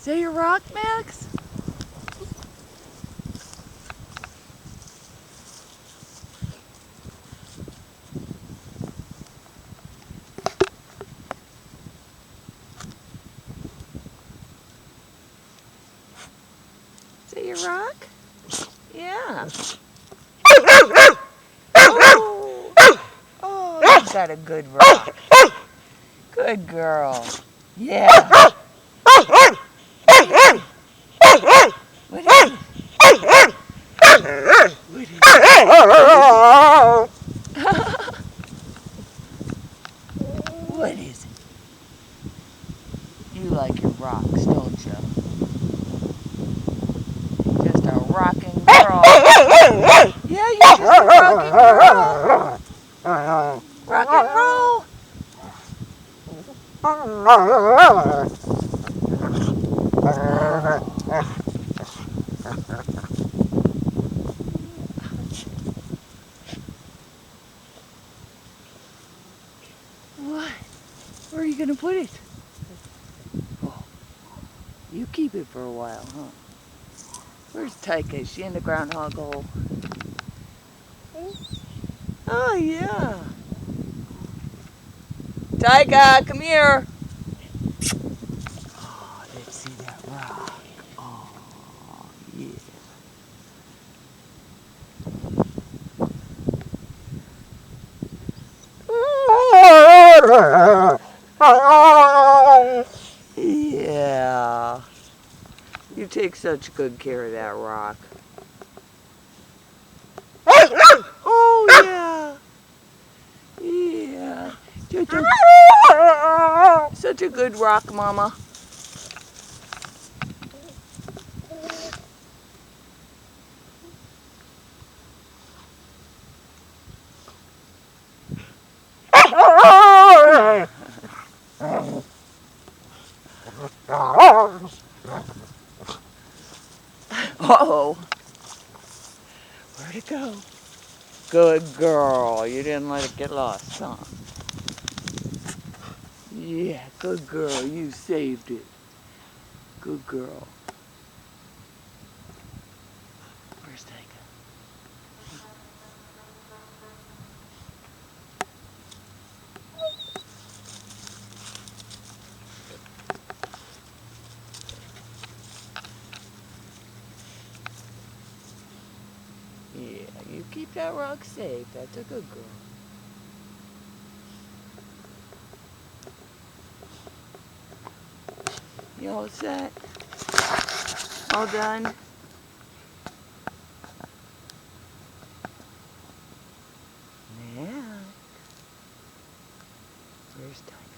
Is that your rock, Max? Is that your rock? Yeah. Oh, you got a good rock. Good girl. Yeah. What is it? What is it? What is it? You like your rocks, don't you? Just a rocking girl. Yeah, you're just a rocking girl. Rock and roll. What? Where are you gonna put it? Oh, you keep it for a while, huh? Where's Taika? Is she in the groundhog hole? Oh, yeah. Taika, come here. Oh, let's see that rock. Oh, yeah. Yeah. You take such good care of that rock. Oh, yeah. Yeah. Such a good rock, Mama. Uh-oh. Where'd it go? Good girl. You didn't let it get lost, huh? Yeah, good girl. You saved it. Good girl. Where's Taika? Yeah, you keep that rock safe. That's a good girl. You all set? All done? Yeah. Where's Taika?